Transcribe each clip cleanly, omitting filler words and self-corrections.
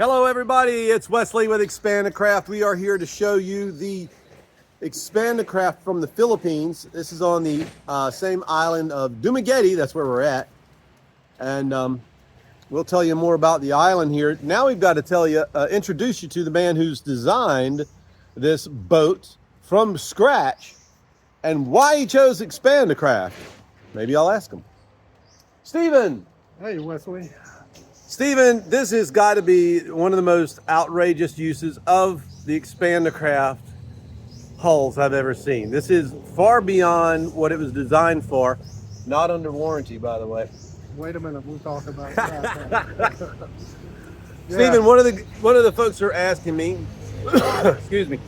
Hello everybody, it's Wesley with Expandacraft. We are here to show you the Expandacraft from the Philippines. This is on the same island of Dumaguete, that's where we're at. And we'll tell you more about the island here. Now we've got to tell you, introduce you to the man who's designed this boat from scratch and why he chose Expandacraft. Maybe I'll ask him. Stephen! Hey, Wesley. Stephen, this has got to be one of the most outrageous uses of the Expandacraft hulls I've ever seen. This is far beyond what it was designed for. Not under warranty, by the way. Wait a minute, we'll talk about that. Yeah. Stephen, one of the folks are asking me, excuse me,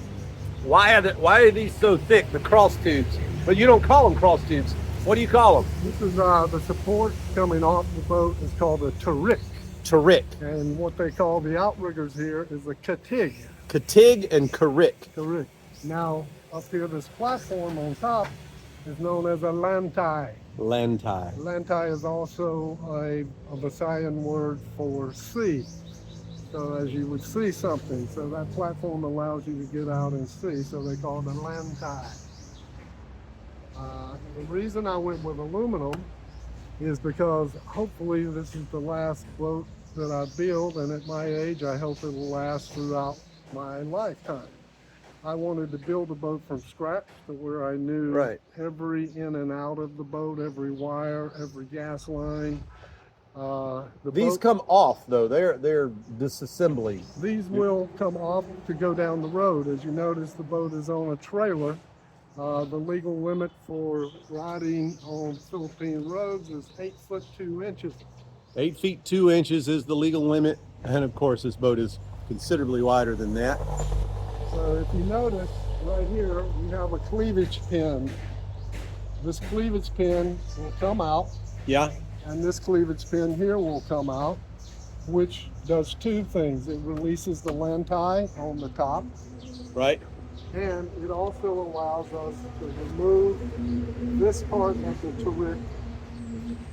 why are these so thick, the cross tubes? But you don't call them cross tubes. What do you call them? This is the support coming off the boat is called a turret. Turret. And what they call the outriggers here is a katig. Katig and karik. Turret. Now, up here, this platform on top is known as a lantai. Lantai. Lantai is also a Visayan word for see. So as you would see something, so that platform allows you to get out and see, so they call it a lantai. The reason I went with aluminum is because hopefully this is the last boat that I build, and at my age I hope it will last throughout my lifetime. I wanted to build a boat from scratch to where I knew every in and out of the boat, every wire, every gas line. These come off though, they're disassembly. These will come off to go down the road. As you notice, the boat is on a trailer. The legal limit for riding on Philippine roads is 8 foot 2 inches. 8 feet 2 inches is the legal limit, and of course this boat is considerably wider than that. So if you notice right here, we have a cleavage pin. This cleavage pin will come out. Yeah. And this cleavage pin here will come out, which does two things. It releases the lantai on the top. Right. And it also allows us to remove this part of the turret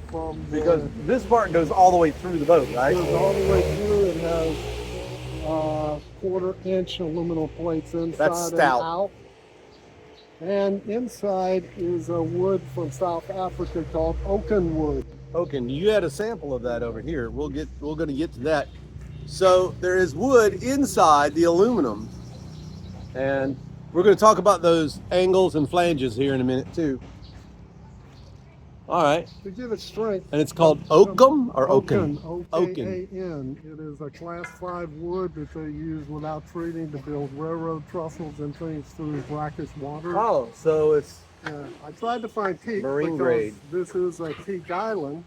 from because this part goes all the way through the boat, right? It goes all the way through. It has 1/4-inch aluminum plates inside and out. And inside is a wood from South Africa called oaken wood. Oaken. You had a sample of that over here. We're going to get to that. So there is wood inside the aluminum, and we're going to talk about those angles and flanges here in a minute too. All right. To give it strength. And it's called oakum or oaken? O-K-A-N. It is a class 5 wood that they use without treating to build railroad trustles and things through brackish water. Oh, so it's... I tried to find teak marine because grade. This is a teak island.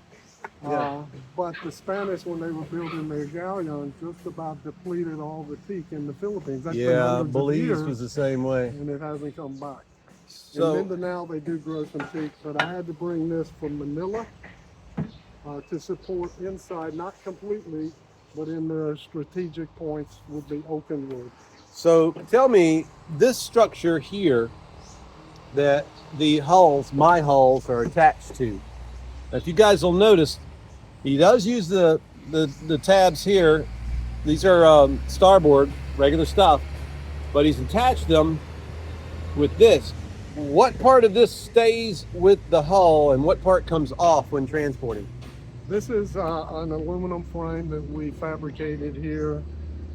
Yeah. But the Spanish, when they were building their galleons, just about depleted all the teak in the Philippines. That's been hundreds of Belize years, was the same way. and it hasn't come back. So, In Mindanao, they do grow some teak, but I had to bring this from Manila to support inside, not completely, but in the strategic points with the oaken wood. so tell me, this structure here that the hulls, my hulls, are attached to. If you guys will notice, he does use the tabs here. These are starboard, regular stuff, but he's attached them with this. What part of this stays with the hull and what part comes off when transporting? This is an aluminum frame that we fabricated here,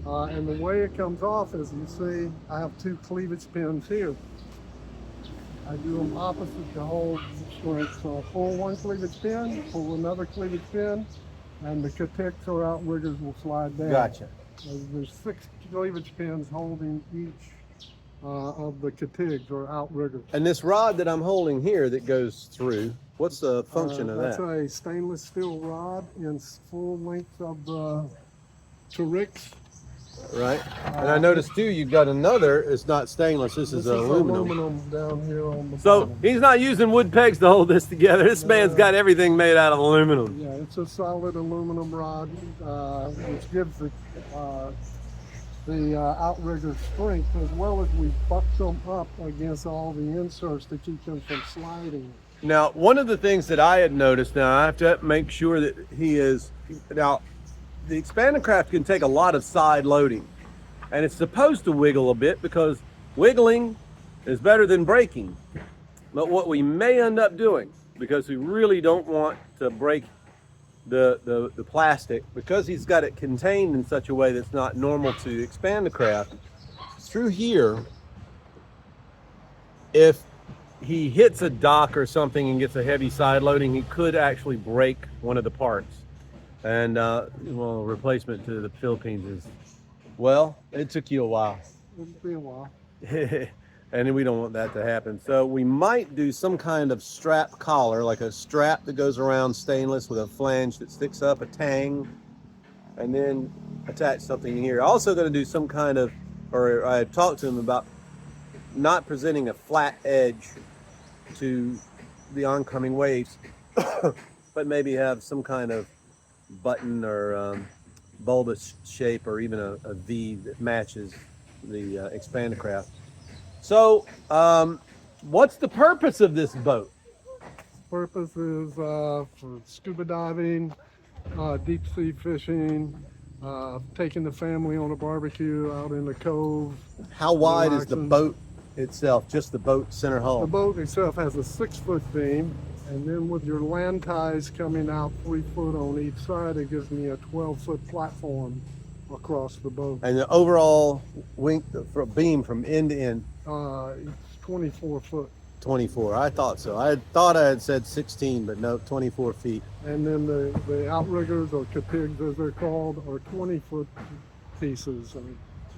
and the way it comes off is, you see, I have 2 cleavage pins here. I do them opposite to hold strength. So I pull one cleavage pin, pull another cleavage pin, and the katiks or outriggers will slide down. Gotcha. There's 6 cleavage pins holding each of the katigs or outriggers. And this rod that I'm holding here that goes through, what's the function of That's that? a stainless steel rod in full length of the turrets. Right. And I noticed too, you've got another, it's not stainless, this is aluminum. Down here on the So bottom. he's not using wood pegs to hold this together. This man's got everything made out of aluminum. Yeah, it's a solid aluminum rod, which gives the outrigger strength, as well as we buck them up against all the inserts to keep them from sliding. Now, one of the things that I had noticed, now I have to make sure that he is, now the Expandacraft can take a lot of side loading, and it's supposed to wiggle a bit because wiggling is better than breaking. But what we may end up doing, because we really don't want to break the plastic, because he's got it contained in such a way that's not normal to Expandacraft, through here, if he hits a dock or something and gets a heavy side loading, he could actually break one of the parts. And well, replacement to the Philippines is, well, it took you a while. It'll be a while. And we don't want that to happen. So we might do some kind of strap collar, like a strap that goes around stainless with a flange that sticks up, a tang, and then attach something here. Also going to do some kind of, or I had talked to him about not presenting a flat edge to the oncoming waves, but maybe have some kind of button or bulbous shape, or even a V that matches the Expandacraft. So, what's the purpose of this boat? Purpose is for scuba diving, deep sea fishing, taking the family on a barbecue out in the cove. How wide is relaxing. the boat itself, just the boat center hull? The boat itself has a 6-foot beam, and then with your land ties coming out 3 foot on each side, it gives me a 12-foot platform across the boat. And the overall beam from end to end? It's 24 foot. 24. I thought so. I thought I had said 16, but no, 24 feet. And then the outriggers, or katigs as they're called, are 20-foot pieces.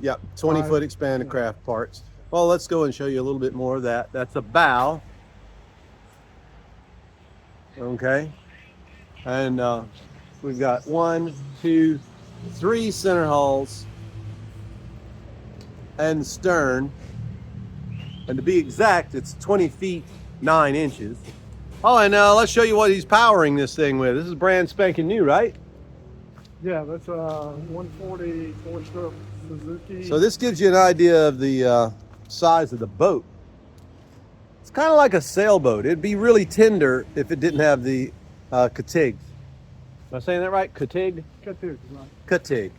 Yep, 20-foot Expandacraft parts. Well, let's go and show you a little bit more of that. That's a bow. Okay. And we've got 1, 2, 3 center hulls and stern. And to be exact, it's 20 feet 9 inches. Oh, and let's show you what he's powering this thing with. This is brand spanking new, right? Yeah, that's a 140 four-stroke Suzuki. So this gives you an idea of the size of the boat. It's kind of like a sailboat. It'd be really tender if it didn't have the katigs. Am I saying that right? Katig? Katigs, right. Katig.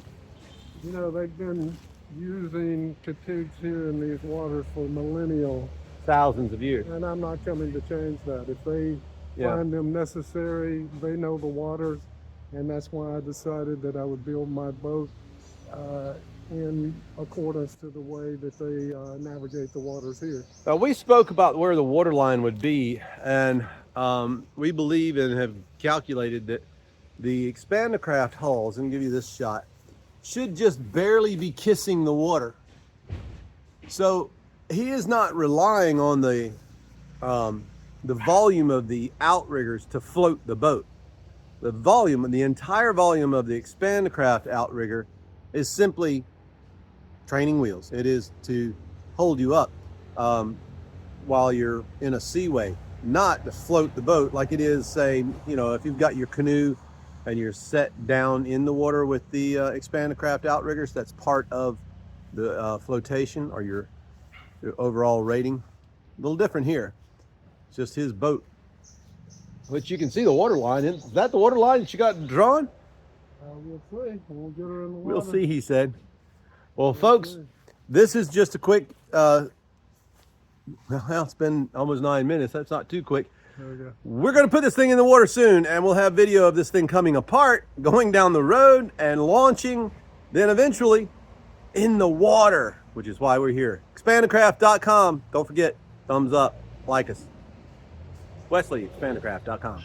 You know, they've been using katigs here in these waters for millennial. Thousands of years. And I'm not coming to change that. If they find them necessary, they know the waters, and that's why I decided that I would build my boat in accordance to the way that they navigate the waters here. We spoke about where the water line would be, and we believe and have calculated that the Expandacraft hulls, and give you this shot, should just barely be kissing the water. So he is not relying on the volume of the outriggers to float the boat. The volume, the entire volume of the Expandacraft outrigger is simply training wheels. It is to hold you up while you're in a seaway, not to float the boat like it is, say, you know, if you've got your canoe and you're set down in the water with the Expandacraft outriggers. That's part of the flotation, or your overall rating. A little different here. It's just his boat, which you can see the water line. Is that the water line that you got drawn? We'll see. We'll get her in the water. We'll see, he said. Well, folks, this is just a quick, well, it's been almost 9 minutes. That's not too quick. There we go. We're going to put this thing in the water soon, and we'll have video of this thing coming apart, going down the road, and launching, then eventually in the water, which is why we're here. Expandacraft.com. Don't forget, thumbs up, like us. Wesley, Expandacraft.com.